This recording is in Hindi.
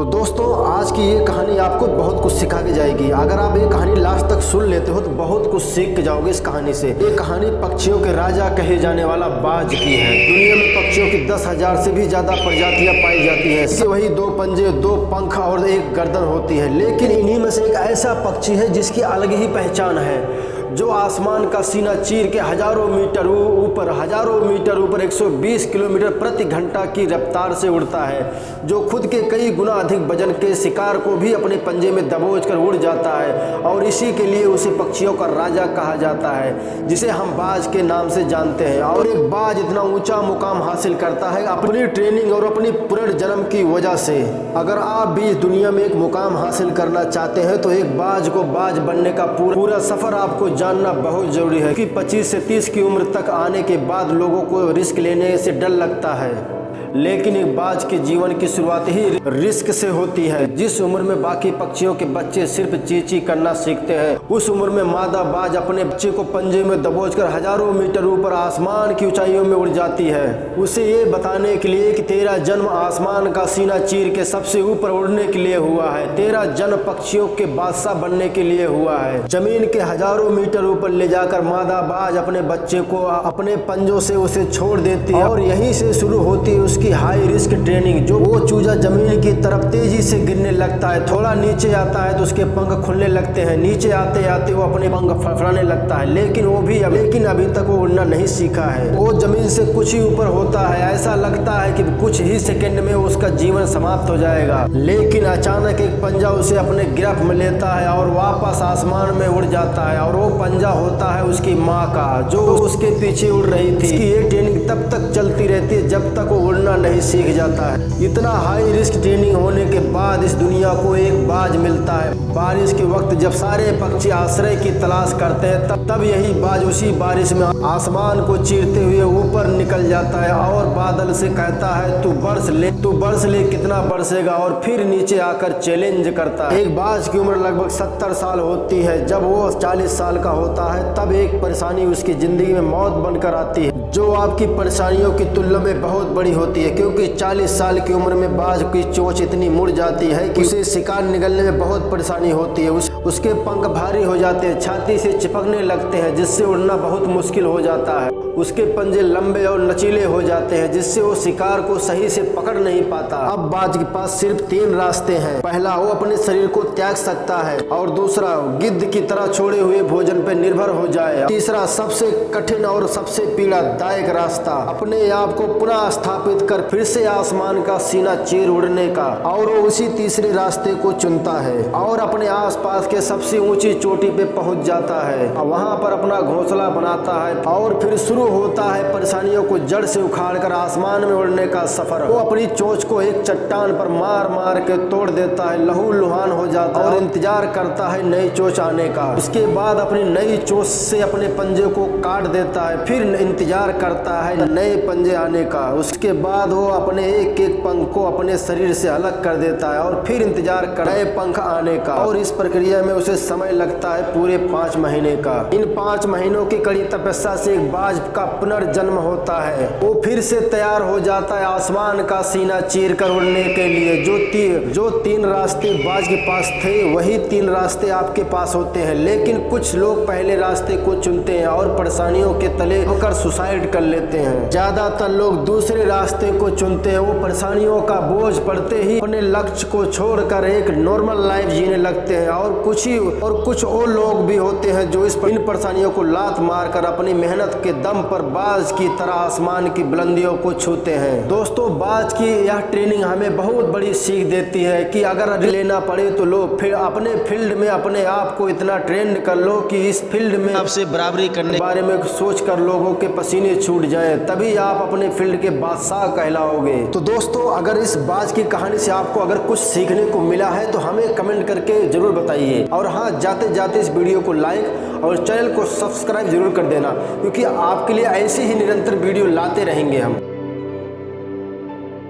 तो दोस्तों आज की ये कहानी आपको बहुत कुछ सिखा के जाएगी। अगर आप ये कहानी लास्ट तक सुन लेते हो तो बहुत कुछ सीख के जाओगे इस कहानी से। ये कहानी पक्षियों के राजा कहे जाने वाला बाज की है। दुनिया में पक्षियों की 10,000 से भी ज्यादा प्रजातियां पाई जाती है। इसके वही 2 पंजे, 2 पंख और 1 गर्दन होती है। लेकिन इन्हीं में से एक ऐसा पक्षी है जिसकी अलग ही पहचान है, जो आसमान का सीना चीर के हजारों मीटर ऊपर 120 किलोमीटर प्रति घंटा की रफ्तार से उड़ता है, जो खुद के कई गुना अधिक वजन के शिकार को भी अपने पंजे में दबोच कर उड़ जाता है। और इसी के लिए उसे पक्षियों का राजा कहा जाता है, जिसे हम बाज के नाम से जानते हैं। और एक बाज इतना ऊंचा मुकाम हासिल करता है अपनी ट्रेनिंग और अपनी पुनर्जन्म की वजह से। अगर आप भी इस दुनिया में एक मुकाम हासिल करना चाहते हैं तो एक बाज को बाज बनने का पूरा सफर आपको जानना बहुत जरूरी है कि 25 से 30 की उम्र तक आने के बाद लोगों को रिस्क लेने से डर लगता है, लेकिन एक बाज के जीवन की शुरुआत ही रिस्क से होती है। जिस उम्र में बाकी पक्षियों के बच्चे सिर्फ चींची करना सीखते हैं, उस उम्र में मादा बाज अपने बच्चे को पंजे में दबोचकर हजारों मीटर ऊपर आसमान की ऊंचाइयों में उड़ जाती है, उसे ये बताने के लिए कि तेरा जन्म आसमान का सीना चीर के सबसे ऊपर उड़ने के लिए हुआ है। तेरा जन्म पक्षियों के बादशाह बनने के लिए हुआ है। जमीन के हजारों मीटर ऊपर ले जाकर मादा बाज अपने बच्चे को अपने पंजों से उसे छोड़ देती है, और यहीं से शुरू होती है की हाई रिस्क ट्रेनिंग। जो वो चूजा जमीन की तरफ तेजी से गिरने लगता है, थोड़ा नीचे आता है तो उसके पंख खुलने लगते हैं, नीचे आते आते वो अपने पंख फड़फड़ाने लगता है। लेकिन अभी तक वो उड़ना नहीं सीखा है। वो जमीन से कुछ ही ऊपर होता है, ऐसा लगता है कि कुछ ही सेकंड में उसका जीवन समाप्त हो जाएगा। लेकिन अचानक एक पंजा उसे अपने गिरफ्त में लेता है और वापस आसमान में उड़ जाता है, और वो पंजा होता है उसकी माँ का, जो उसके पीछे उड़ रही थी। इसकी ये ट्रेनिंग तब तक चलती रहती है जब तक वो उड़ना नहीं सीख जाता है। इतना हाई रिस्क ट्रेनिंग होने के बाद इस दुनिया को एक बाज मिलता है। बारिश के वक्त जब सारे पक्षी आश्रय की तलाश करते हैं, तब यही बाज उसी बारिश में आसमान को चीरते हुए ऊपर निकल जाता है और बादल से कहता है तू बरस ले कितना बरसेगा, और फिर नीचे आकर चैलेंज करता है। एक बाज की उम्र लगभग 70 साल होती है। जब वो 40 साल का होता है तब एक परेशानी उसकी जिंदगी में मौत बनकर आती है, जो आपकी परेशानियों की तुलना में बहुत बड़ी होती है, क्योंकि 40 साल की उम्र में बाज की चोंच इतनी मुड़ जाती है कि उसे शिकार निगलने में बहुत परेशानी होती है। उसके पंख भारी हो जाते हैं, छाती से चिपकने लगते हैं, जिससे उड़ना बहुत मुश्किल हो जाता है। उसके पंजे लंबे और लचीले हो जाते हैं, जिससे वो शिकार को सही से पकड़ नहीं पाता। अब बाज के पास सिर्फ 3 रास्ते हैं। पहला, वो अपने शरीर को त्याग सकता है, और दूसरा, गिद्ध की तरह छोड़े हुए भोजन पर निर्भर हो जाए। तीसरा, सबसे कठिन और सबसे पीड़ादायक रास्ता, अपने आप को पुनः स्थापित कर फिर से आसमान का सीना चीर उड़ने का। और वो उसी तीसरे रास्ते को चुनता है और अपने आसपास के सबसे ऊंची चोटी पे पहुंच जाता है, वहां पर अपना घोंसला बनाता है, और फिर शुरू होता है परेशानियों को जड़ से उखाड़कर आसमान में उड़ने का सफर। वो अपनी चोंच को एक चट्टान पर मार मार के तोड़ देता है, लहूलुहान हो जाता है और इंतजार करता है नई चोंच आने का। उसके बाद अपनी नई चोंच से अपने पंजे को काट देता है, फिर इंतजार करता है नए पंजे आने का। उसके बाद वो अपने एक एक पंख को अपने शरीर से अलग कर देता है और फिर इंतजार कर नए पंख आने का। और इस प्रक्रिया में उसे समय लगता है पूरे 5 महीने का। इन 5 महीनों की कड़ी तपस्या से एक बाज का पुनर्जन्म होता है। वो फिर से तैयार हो जाता है आसमान का सीना चीर कर उड़ने के लिए। जो 3 रास्ते बाज के पास थे, वही 3 रास्ते आपके पास होते हैं। लेकिन कुछ लोग पहले रास्ते को चुनते हैं और परेशानियों के तले होकर सुसाइड कर लेते हैं। ज्यादातर लोग दूसरे रास्ते को चुनते हैं। वो परेशानियों का बोझ पड़ते ही अपने लक्ष्य को छोड़कर एक नॉर्मल लाइफ जीने लगते हैं। और कुछ और लोग भी होते हैं जो इन परेशानियों को लात मारकर अपनी मेहनत के दम पर बाज की तरह आसमान की बुलंदियों को छूते हैं। दोस्तों, बाज की यह ट्रेनिंग हमें बहुत बड़ी सीख देती है कि अगर लेना पड़े तो लो, फिर अपने फील्ड में अपने आप को इतना ट्रेंड कर लो कि इस फील्ड में आपसे बराबरी करने के बारे में सोच कर लोगों के पसीने छूट जाएं, तभी आप अपने फील्ड के बादशाह कहलाओगे। तो दोस्तों, अगर इस बाज की कहानी से आपको अगर कुछ सीखने को मिला है तो हमें कमेंट करके जरूर बताइए। और हाँ, जाते जाते इस वीडियो को लाइक और चैनल को सब्सक्राइब जरूर कर देना, क्योंकि आपके लिए ऐसे ही निरंतर वीडियो लाते रहेंगे हम।